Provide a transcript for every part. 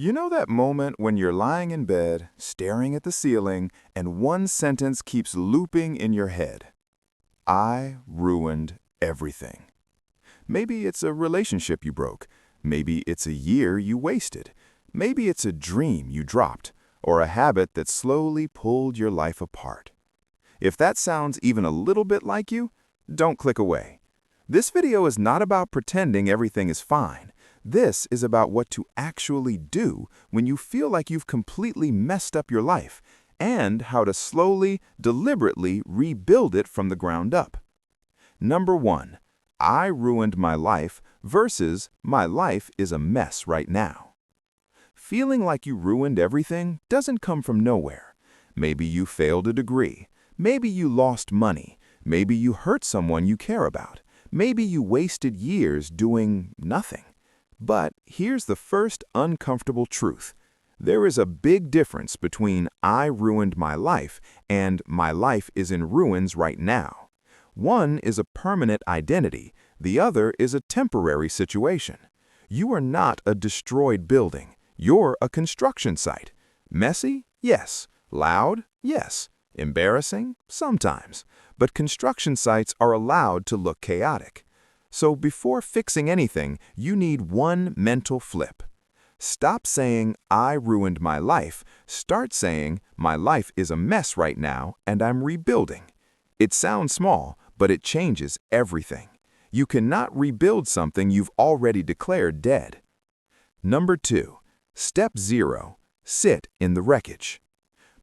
You know that moment when you're lying in bed, staring at the ceiling, and one sentence keeps looping in your head? I ruined everything. Maybe it's a relationship you broke. Maybe it's a year you wasted. Maybe it's a dream you dropped, or a habit that slowly pulled your life apart. If that sounds even a little bit like you, don't click away. This video is not about pretending everything is fine. This is about what to actually do when you feel like you've completely messed up your life, and how to slowly, deliberately rebuild it from the ground up. Number 1. I ruined my life versus my life is a mess right now. Feeling like you ruined everything doesn't come from nowhere. Maybe you failed a degree. Maybe you lost money. Maybe you hurt someone you care about. Maybe you wasted years doing nothing. But here's the first uncomfortable truth. There is a big difference between I ruined my life and my life is in ruins right now. One is a permanent identity. The other is a temporary situation. You are not a destroyed building. You're a construction site. Messy? Yes. Loud? Yes. Embarrassing? Sometimes. But construction sites are allowed to look chaotic. So before fixing anything, you need one mental flip. Stop saying, I ruined my life. Start saying, my life is a mess right now and I'm rebuilding. It sounds small, but it changes everything. You cannot rebuild something you've already declared dead. Number 2. Step 0. Sit in the wreckage.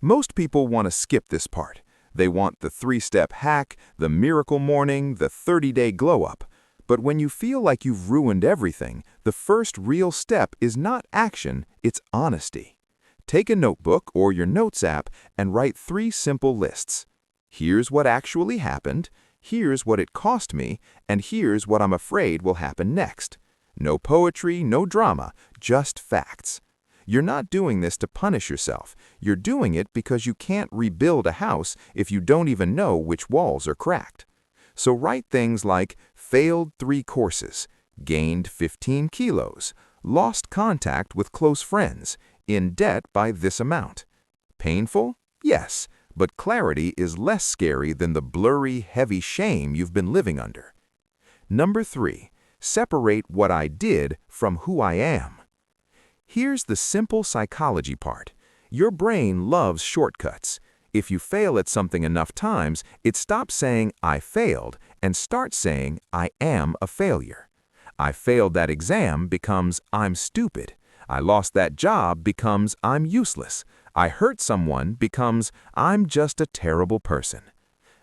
Most people want to skip this part. They want the 3-step hack, the miracle morning, the 30-day glow-up. But when you feel like you've ruined everything, the first real step is not action, it's honesty. Take a notebook or your notes app and write 3 simple lists. Here's what actually happened, here's what it cost me, and here's what I'm afraid will happen next. No poetry, no drama, just facts. You're not doing this to punish yourself. You're doing it because you can't rebuild a house if you don't even know which walls are cracked. So write things like failed 3 courses, gained 15 kilos, lost contact with close friends, in debt by this amount. Painful? Yes, but clarity is less scary than the blurry, heavy shame you've been living under. Number 3. Separate what I did from who I am. Here's the simple psychology part. Your brain loves shortcuts. If you fail at something enough times, it stops saying, I failed, and starts saying, I am a failure. I failed that exam becomes, I'm stupid. I lost that job becomes, I'm useless. I hurt someone becomes, I'm just a terrible person.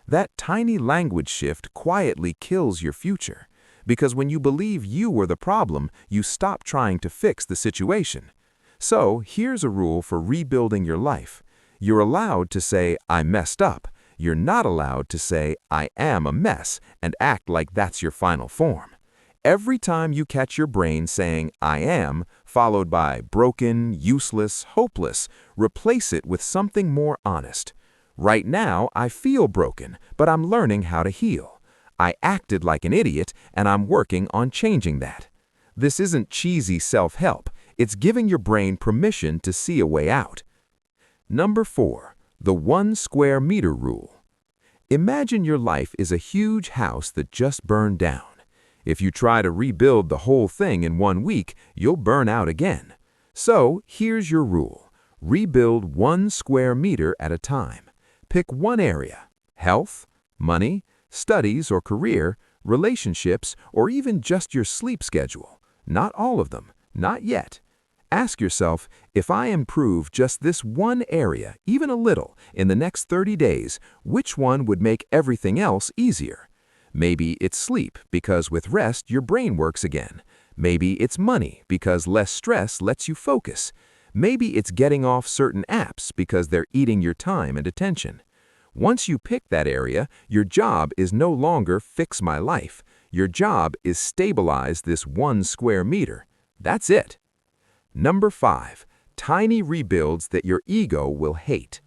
That tiny language shift quietly kills your future. Because when you believe you were the problem, you stop trying to fix the situation. So here's a rule for rebuilding your life. You're allowed to say, I messed up. You're not allowed to say, I am a mess, and act like that's your final form. Every time you catch your brain saying, I am, followed by broken, useless, hopeless, replace it with something more honest. Right now, I feel broken, but I'm learning how to heal. I acted like an idiot, and I'm working on changing that. This isn't cheesy self-help. It's giving your brain permission to see a way out. Number 4. The 1 square meter rule. Imagine your life is a huge house that just burned down. If you try to rebuild the whole thing in 1 week, you'll burn out again. So here's your rule. Rebuild 1 square meter at a time. Pick one area: health, money, studies or career, relationships, or even just your sleep schedule. Not all of them, not yet. Ask yourself, if I improve just this one area, even a little, in the next 30 days, which one would make everything else easier? Maybe it's sleep, because with rest, your brain works again. Maybe it's money, because less stress lets you focus. Maybe it's getting off certain apps, because they're eating your time and attention. Once you pick that area, your job is no longer fix my life. Your job is stabilize this 1 square meter. That's it. Number 5. Tiny rebuilds that your ego will hate.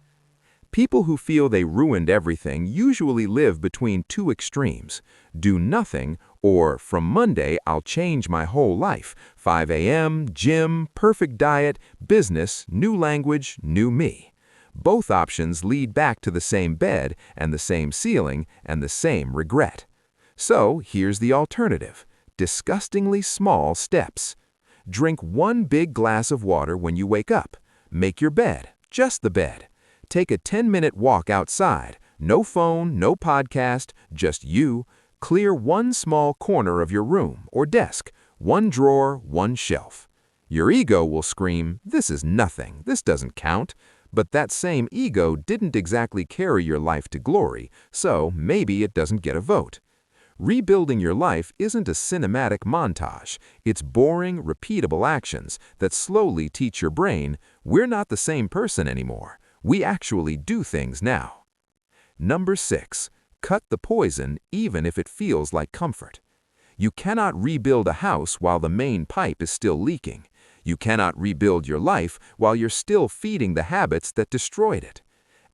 People who feel they ruined everything usually live between 2 extremes: do nothing Or from Monday, I'll change my whole life. 5 a.m., gym, perfect diet, business, new language, new me. Both options lead back to the same bed and the same ceiling and the same regret. So here's the alternative. Disgustingly small steps. Drink 1 big glass of water when you wake up. Make your bed, just the bed. Take a 10-minute walk outside. No phone, no podcast, just you. Clear 1 small corner of your room or desk, 1 drawer, 1 shelf. Your ego will scream, "This is nothing, this doesn't count." But that same ego didn't exactly carry your life to glory, so maybe it doesn't get a vote. Rebuilding your life isn't a cinematic montage. It's boring, repeatable actions that slowly teach your brain, we're not the same person anymore. We actually do things now. Number 6. Cut the poison even if it feels like comfort. You cannot rebuild a house while the main pipe is still leaking. You cannot rebuild your life while you're still feeding the habits that destroyed it.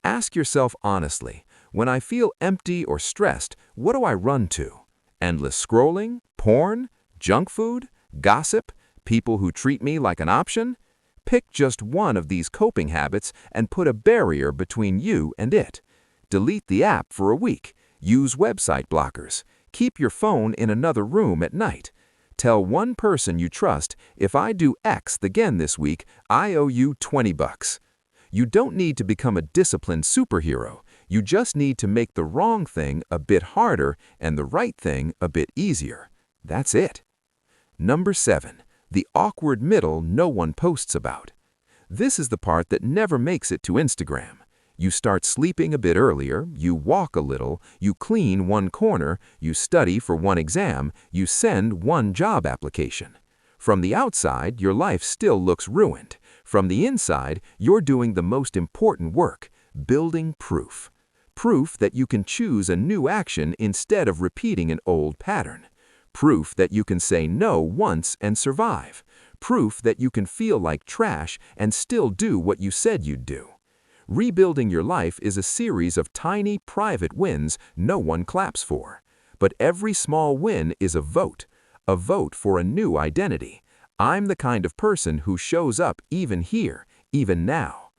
Ask yourself honestly, when I feel empty or stressed, what do I run to? Endless scrolling? Porn? Junk food? Gossip? People who treat me like an option? Pick just one of these coping habits and put a barrier between you and it. Delete the app for a week. Use website blockers. Keep your phone in another room at night. Tell one person you trust, if I do X again this week, I owe you $20. You don't need to become a disciplined superhero. You just need to make the wrong thing a bit harder and the right thing a bit easier. That's it. Number 7. The awkward middle no one posts about. This is the part that never makes it to Instagram. You start sleeping a bit earlier, you walk a little, you clean 1 corner, you study for 1 exam, you send 1 job application. From the outside, your life still looks ruined. From the inside, you're doing the most important work, building proof. Proof that you can choose a new action instead of repeating an old pattern. Proof that you can say no once and survive. Proof that you can feel like trash and still do what you said you'd do. Rebuilding your life is a series of tiny, private wins no one claps for. But every small win is a vote for a new identity. I'm the kind of person who shows up even here, even now.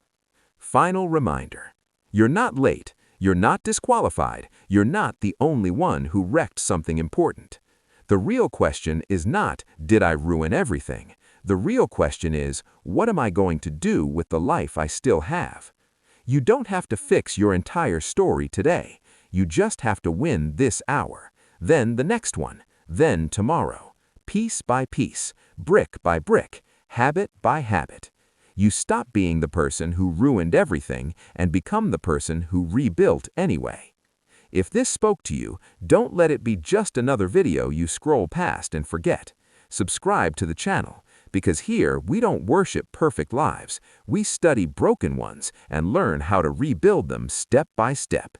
Final reminder. You're not late. You're not disqualified. You're not the only one who wrecked something important. The real question is not, did I ruin everything? The real question is, what am I going to do with the life I still have? You don't have to fix your entire story today. You just have to win this hour, then the next one, then tomorrow. Piece by piece, brick by brick, habit by habit. You stop being the person who ruined everything and become the person who rebuilt anyway. If this spoke to you, don't let it be just another video you scroll past and forget. Subscribe to the channel, because here we don't worship perfect lives. We study broken ones and learn how to rebuild them step by step.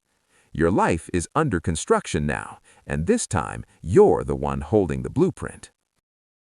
Your life is under construction now, and this time you're the one holding the blueprint.